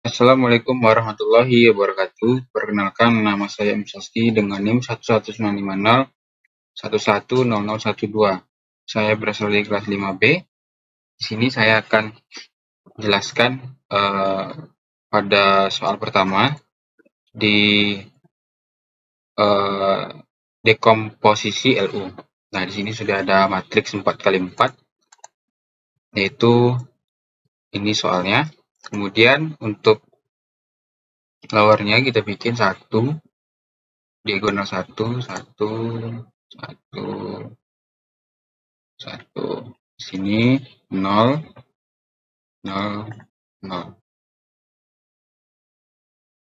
Assalamualaikum warahmatullahi wabarakatuh. Perkenalkan, nama saya Imsasti dengan NIM 11950 110012. Saya berasal dari kelas 5B. Di sini saya akan menjelaskan pada soal pertama di dekomposisi LU. Nah, di sini sudah ada matriks 4x4, yaitu ini soalnya. Kemudian untuk lowernya kita bikin 1, diagonal 1, 1, 1, 1. Di sini 0, 0, 0.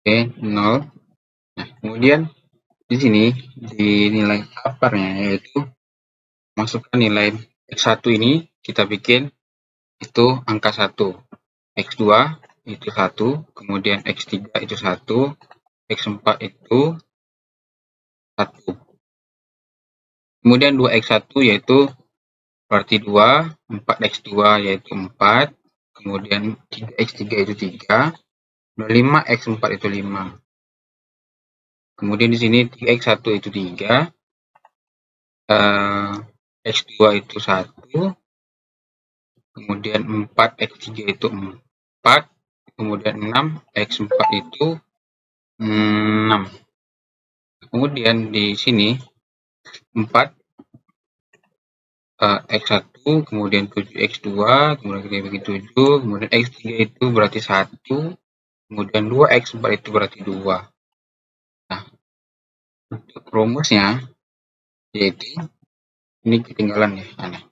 Oke, 0. Nah, kemudian di sini di nilai aparnya, yaitu masukkan nilai X1 ini kita bikin itu angka 1. X2 itu 1, kemudian X3 itu 1, X4 itu 1. Kemudian 2X1 yaitu berarti 2, 4X2 yaitu 4, kemudian 3X3 itu 3, 5X4 itu 5. Kemudian di sini 3X1 itu 3, X2 itu 1, kemudian 4X3 itu 4, kemudian 6X4 itu 6. Kemudian di sini 4 X1, kemudian 7X2, kemudian kita bagi 7, kemudian X3 itu berarti 1, kemudian 2X4 itu berarti 2. Nah, untuk rumusnya, yaitu, ini ketinggalan ya, aneh.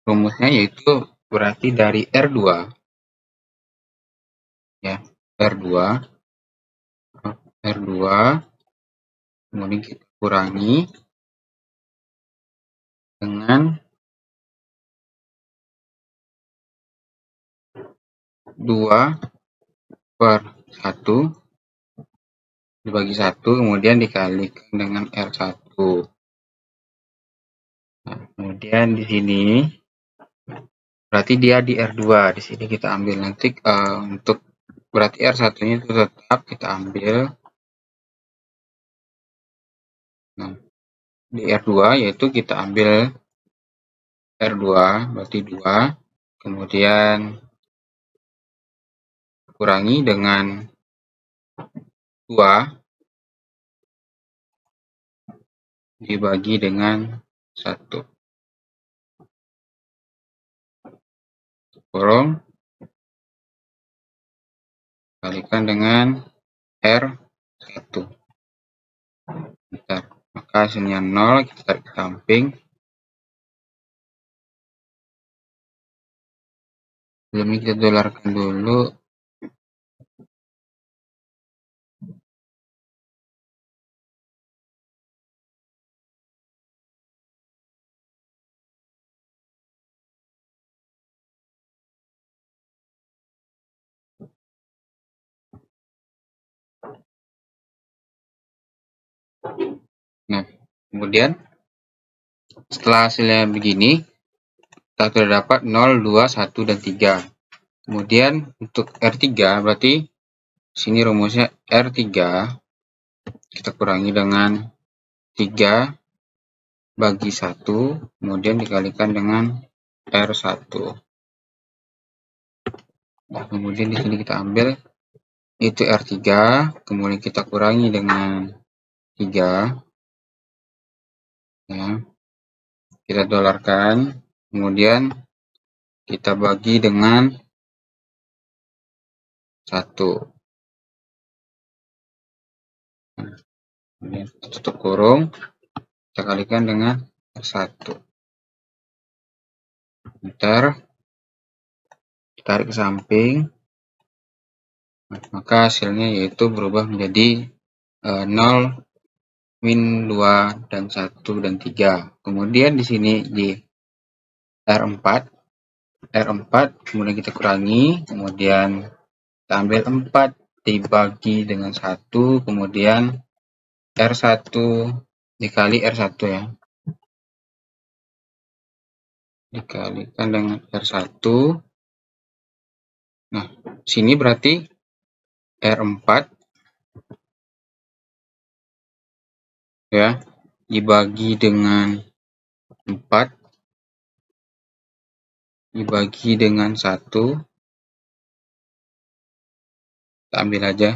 Rumusnya yaitu berarti dari R2, ya, R2, kemudian kita kurangi dengan 2/1 dibagi 1, kemudian dikalikan dengan R1. Nah, kemudian di sini berarti dia di R2. Di sini kita ambil nanti untuk berarti R1-nya itu tetap kita ambil. Nah, di R2 yaitu kita ambil R2 berarti 2, kemudian kurangi dengan 2 dibagi dengan 1. Kurung kalikan dengan R1. Bentar. Maka hasilnya 0, kita tarik ke samping. Sebelumnya kita dolarkan dulu. Nah, kemudian setelah hasilnya begini, kita sudah dapat 0, 2, 1, dan 3. Kemudian untuk R3 berarti sini rumusnya R3 kita kurangi dengan 3 bagi 1, kemudian dikalikan dengan R1. Nah, kemudian di sini kita ambil itu R3, kemudian kita kurangi dengan 3. Ya. Kita dolarkan, kemudian kita bagi dengan 1. Kemudian tutup kurung, kita kalikan dengan R1. Bentar, tarik ke samping, maka hasilnya yaitu berubah menjadi 0, min 2, dan 1, dan 3. Kemudian di sini di R4, kemudian kita kurangi, kemudian kita ambil 4 dibagi dengan 1, kemudian R1 dikali R1 ya. Dikalikan dengan R1. Nah, sini berarti R4 ya dibagi dengan 4 dibagi dengan 1, kita ambil aja.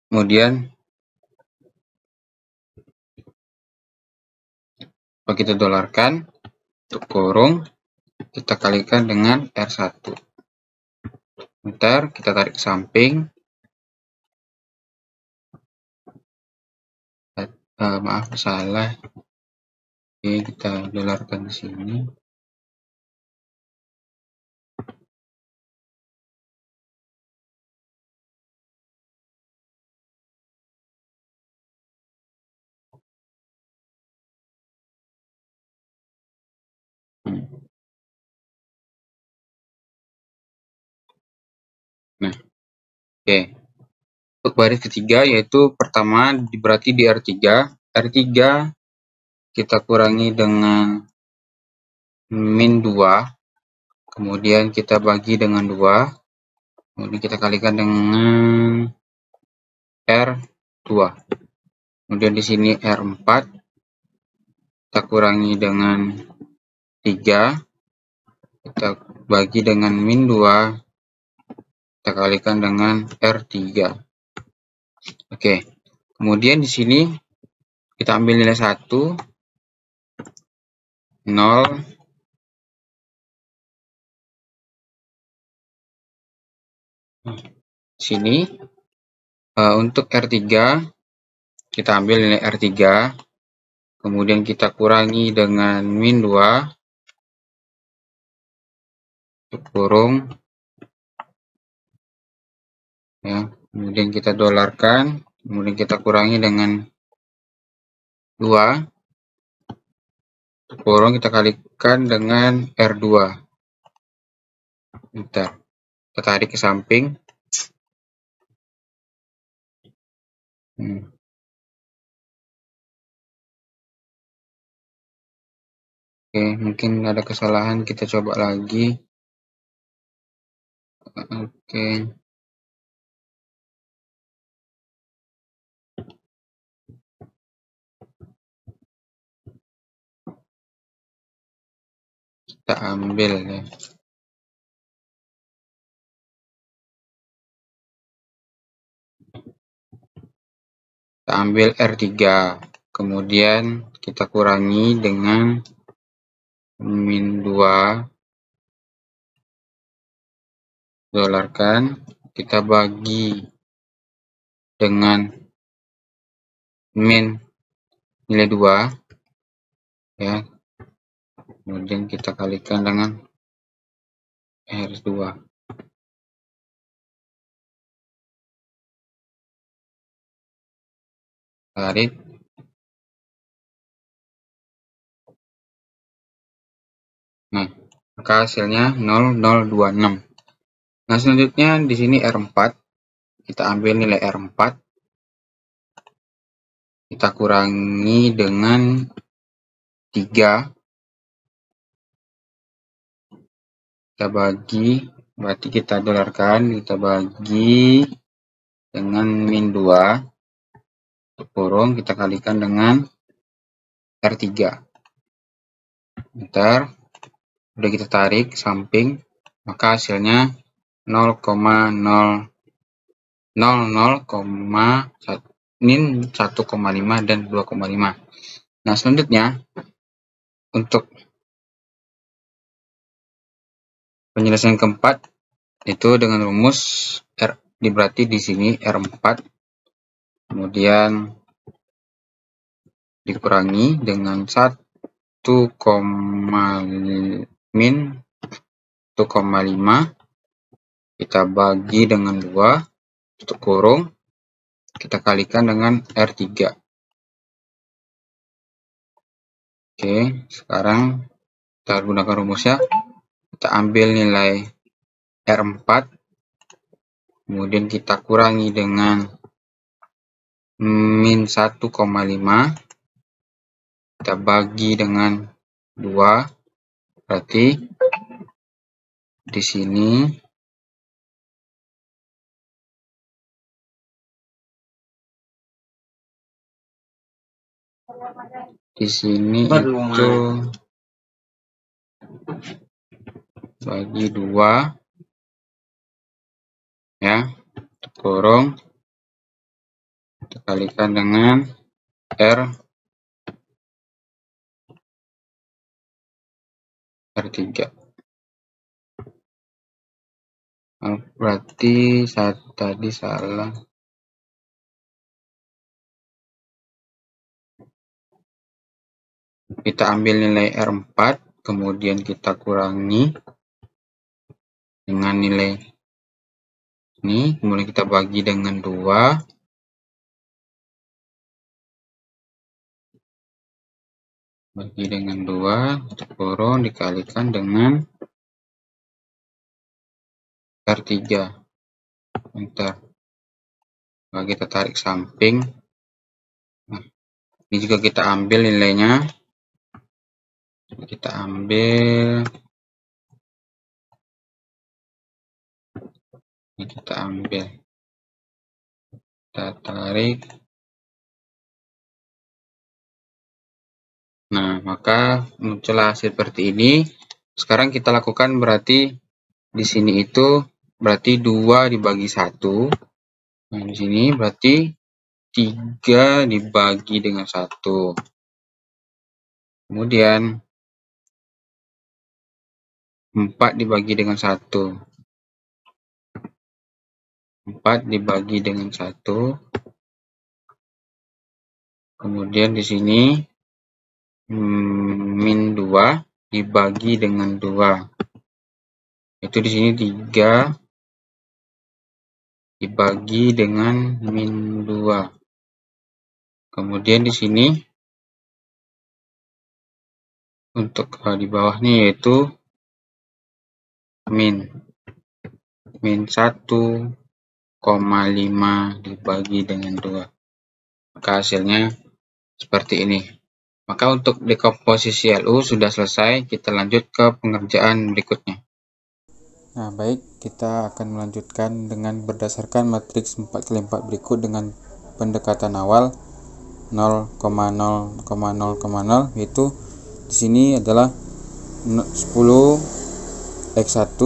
Kemudian kita dolarkan, untuk kurung, kita kalikan dengan R1. Bentar, kita tarik ke samping. Maaf, salah. Oke, kita dolarkan di sini. Nah, oke. Untuk baris ketiga yaitu pertama berarti di R3. R3 kita kurangi dengan min 2. Kemudian kita bagi dengan 2. Kemudian kita kalikan dengan R2. Kemudian di sini R4 kita kurangi dengan 3. Kita bagi dengan min 2. Kita kalikan dengan R3. Oke. Kemudian di sini kita ambil nilai 1, 0, sini untuk R3 kita ambil nilai R3, kemudian kita kurangi dengan min 2, kurung ya, kemudian kita dolarkan, kemudian kita kurangi dengan 2, kurung kita kalikan dengan R2. Bentar, kita tarik ke samping. Oke, mungkin ada kesalahan, kita coba lagi. Oke. Kita ambil ya. Kita ambil R3, kemudian kita kurangi dengan min 2, dolarkan, kita bagi dengan min nilai 2 ya, kemudian kita kalikan dengan R2. Tarik. Nah, maka hasilnya 0026. Nah, selanjutnya di sini R4. Kita ambil nilai R4. Kita kurangi dengan 3. Kita bagi, berarti kita dolarkan, kita bagi dengan min 2. Kurung, kita kalikan dengan R3. Bentar, udah kita tarik samping, maka hasilnya 1,5 dan 2,5. Nah, selanjutnya untuk penyelesaian keempat itu dengan rumus R, berarti di sini R4, kemudian dikurangi dengan 1,5, kita bagi dengan 2, tutup kurung, kita kalikan dengan R3. Oke, sekarang kita gunakan rumusnya. Kita ambil nilai R4, kemudian kita kurangi dengan min 1,5, kita bagi dengan 2, berarti di sini di sini itu bagi 2 ya, kurung dikalikan dengan R3. Berarti saya tadi salah. Kita ambil nilai R4, kemudian kita kurangi dengan nilai ini, kemudian kita bagi dengan 2. Bagi dengan 2, kita kurung dikalikan dengan R3. Bentar. Nah, kita tarik samping. Nah, ini juga kita ambil nilainya. Kita ambil. Ini kita ambil. Kita tarik. Nah, maka muncullah hasil seperti ini. Sekarang kita lakukan berarti di sini itu berarti 2 dibagi 1. Nah, di sini berarti 3 dibagi dengan 1. Kemudian 4 dibagi dengan 1. 4 dibagi dengan 1. Kemudian di sini min 2 dibagi dengan 2. Itu di sini 3 dibagi dengan min 2. Kemudian di sini untuk di bawahnya yaitu min 1,5 dibagi dengan 2. Maka hasilnya seperti ini. Maka untuk dekomposisi LU sudah selesai, kita lanjut ke pengerjaan berikutnya. Nah, baik, kita akan melanjutkan dengan berdasarkan matriks 4x4 berikut dengan pendekatan awal 0,0,0,0, yaitu di sini adalah 10 X1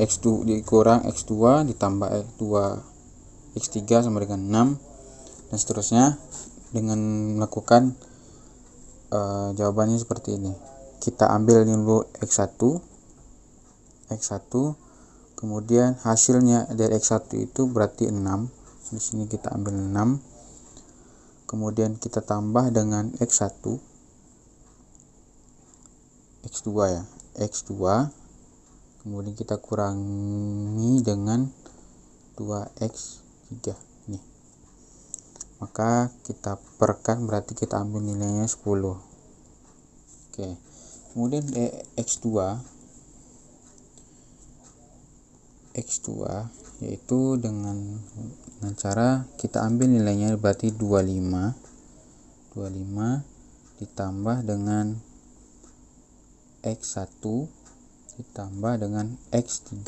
X2 dikurang X2 ditambah X2 X3 sama dengan 6 dan seterusnya dengan melakukan jawabannya seperti ini. Kita ambil dulu X1, kemudian hasilnya dari X1 itu berarti 6. Di sini kita ambil 6. Kemudian kita tambah dengan X1, X2 ya, X2. Kemudian kita kurangi dengan 2X3 nih. Maka kita perkan, berarti kita ambil nilainya 10. Oke. Kemudian X2 yaitu dengan cara kita ambil nilainya berarti 25 ditambah dengan X1 ditambah dengan X3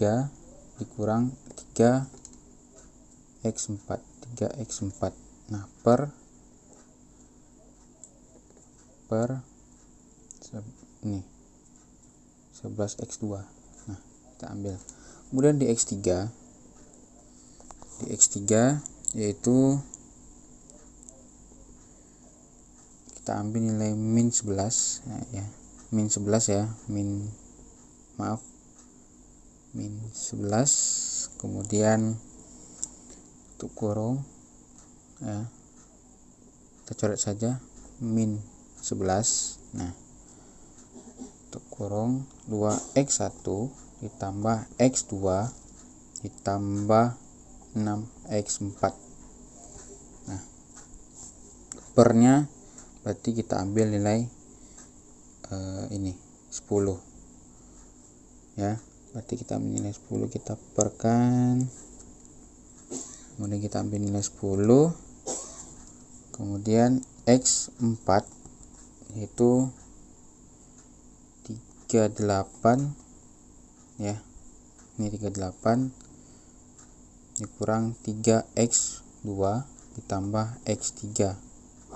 dikurang 3X4. Nah, per ini 11X2. Nah, kita ambil. Kemudian di X3 yaitu kita ambil nilai min 11 ya, min 11, kemudian untuk kurung ya, kita coret saja min 11. Nah, untuk kurung 2X1 ditambah X2 ditambah 6X4. Nah, pernya berarti kita ambil nilai ini 10 ya, berarti kita ambil nilai 10, kita perkan, kemudian kita ambil nilai 10, kemudian X4 yaitu 38 ya, ini 38 dikurang 3X2 ditambah X3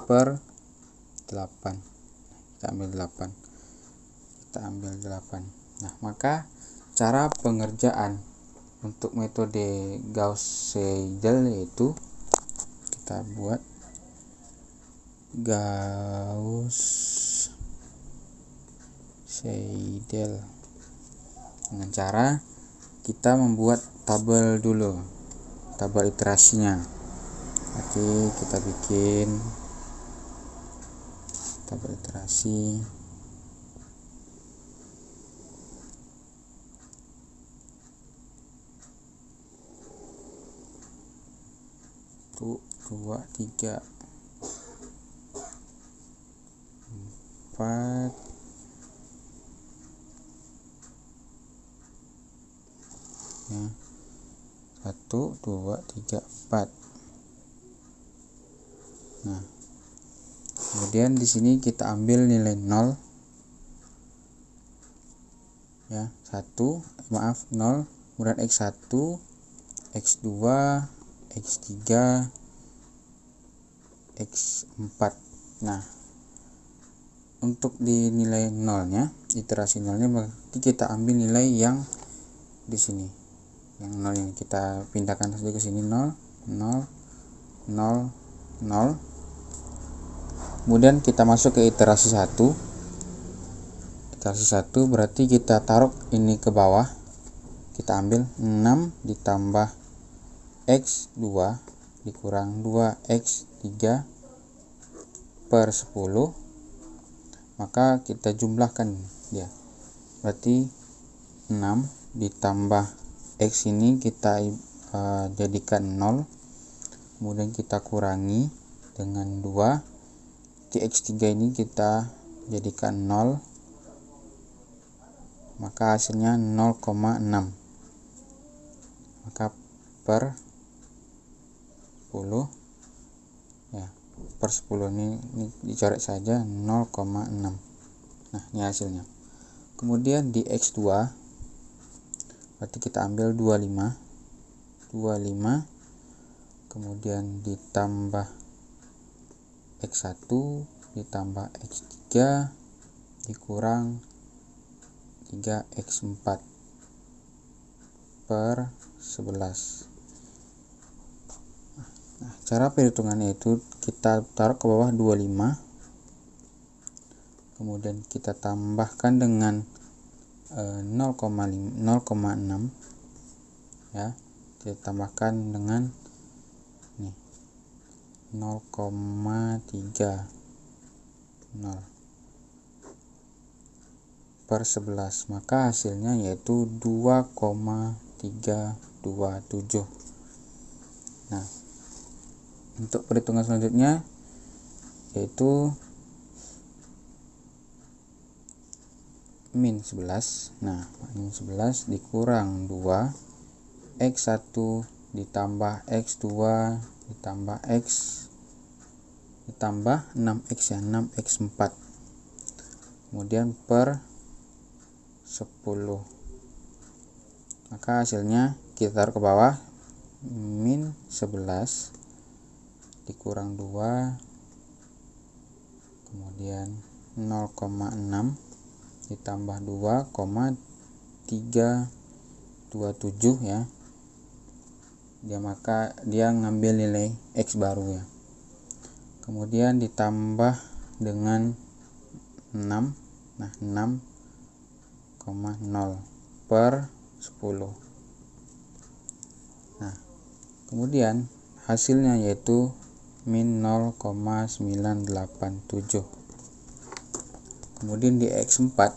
per 8. Kita ambil 8. Nah, maka cara pengerjaan untuk metode Gauss-Seidel yaitu kita buat Gauss-Seidel dengan cara kita membuat tabel dulu, tabel iterasinya. Nanti kita bikin tabel iterasi. Tuh, 2, 3, 4, ya, 1, 2, 3, 4. Nah, kemudian di sini kita ambil nilai 0, ya, 0, kemudian x1, x2, x3, x4. Nah, untuk di nilai nolnya, iterasi nolnya, berarti kita ambil nilai yang di sini, yang 0 yang kita pindahkan saja ke sini, 0, 0, 0, 0. Kemudian kita masuk ke iterasi 1. Iterasi 1 berarti kita taruh ini ke bawah. Kita ambil 6 ditambah x2 dikurang 2x3 per 10. Maka kita jumlahkan dia. Berarti 6 ditambah x ini kita jadikan 0. Kemudian kita kurangi dengan 2. Di x3 ini kita jadikan 0. Maka hasilnya 0,6. Maka per 10, ya, per 10 ini dicoret saja 0,6. Nah, ini hasilnya. Kemudian di x2 berarti kita ambil 25, kemudian ditambah x1 ditambah x3 dikurang 3x4 per 11. Nah, cara perhitungannya itu kita taruh ke bawah 25, kemudian kita tambahkan dengan 0,6, ya, kita tambahkan dengan nih 0,30 per 11, maka hasilnya yaitu 2,327. Nah, untuk perhitungan selanjutnya yaitu min 11. Nah, min 11 dikurang 2, x1 ditambah x2 ditambah x ditambah 6x, ya, 6x4, kemudian per 10. Maka hasilnya kita taruh ke bawah, min 11 dikurang 2, kemudian 0,6 ditambah 2,327, ya. Maka dia ngambil nilai x baru, ya. Kemudian ditambah dengan 6. Nah, 6,0 per 10. Nah, kemudian hasilnya yaitu min 0,987. Kemudian di x4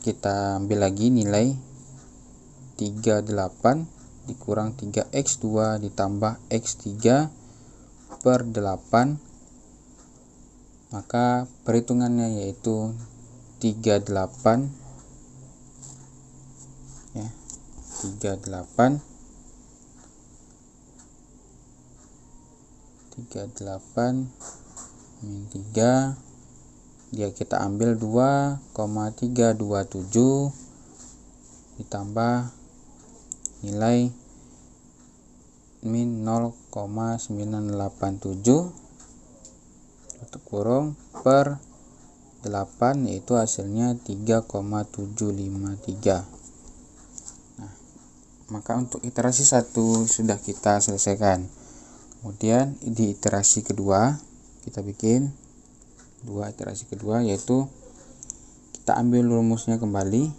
kita ambil lagi nilai 38 dikurang 3x2 ditambah x3 per 8. Maka perhitungannya yaitu 38, ya, 38 min 3, dia kita ambil 2,327 ditambah nilai min 0,987 kurung per 8, yaitu hasilnya 3,753. Nah, maka untuk iterasi 1 sudah kita selesaikan. Kemudian di iterasi kedua kita bikin iterasi kedua, yaitu kita ambil rumusnya kembali,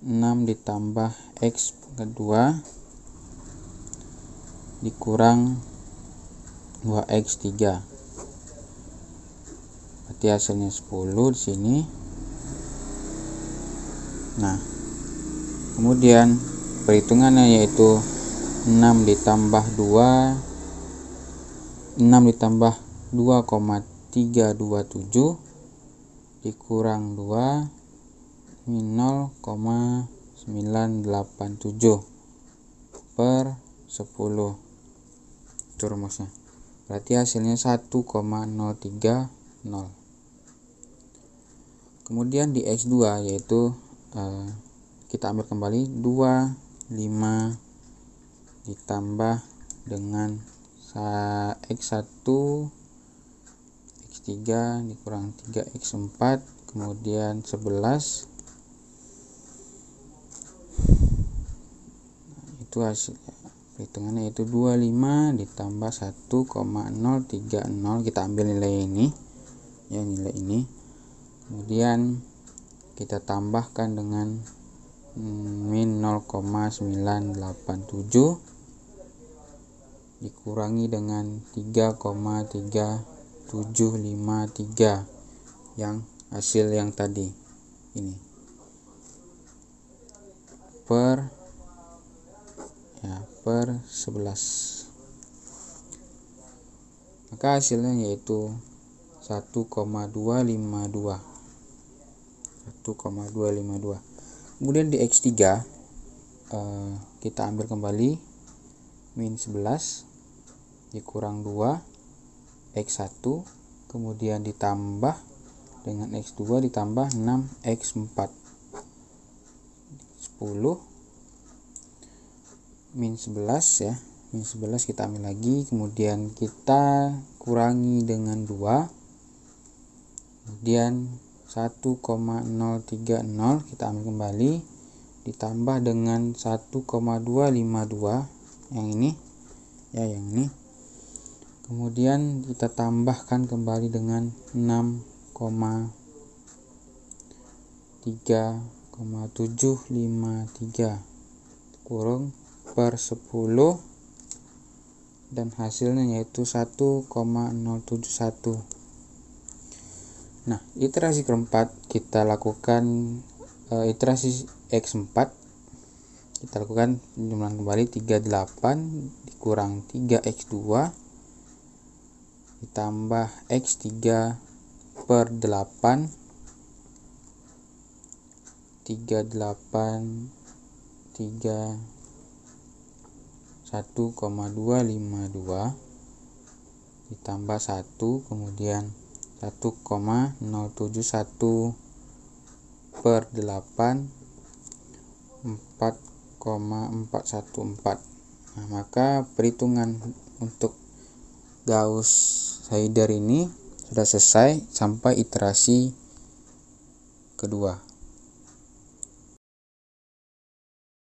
6 ditambah X kedua dikurang 2X3, berarti hasilnya 10 di sini. Nah, kemudian perhitungannya yaitu 6 ditambah 2,327 dikurang 2 0,987 per 10. Itu rumusnya. Berarti hasilnya 1,030. Kemudian di X2 yaitu kita ambil kembali 25 ditambah dengan X1 X3 dikurang 3X4, kemudian 11. Itu hasil hitungannya yaitu 25 ditambah 1,030. Kita ambil nilai ini ya, nilai ini, kemudian kita tambahkan dengan min 0,987 dikurangi dengan 3,3753 yang hasil yang tadi ini per 11. Maka hasilnya yaitu 1,252. Kemudian di X3 kita ambil kembali min 11 dikurang 2 X1, kemudian ditambah dengan X2 ditambah 6X4, 10 min 11 ya, min 11 kita ambil lagi, kemudian kita kurangi dengan 2, kemudian 1,030 kita ambil kembali ditambah dengan 1,252 yang ini ya, yang ini, kemudian kita tambahkan kembali dengan 6,753 kurung per 10, dan hasilnya yaitu 1,071. Nah, iterasi keempat kita lakukan iterasi X4, kita lakukan penjumlahan kembali 38 dikurang 3X2 ditambah X3 per 8, 1,252 ditambah 1, kemudian 1,071 per 8, 4,414. Nah, maka perhitungan untuk Gauss-Seidel ini sudah selesai sampai iterasi kedua.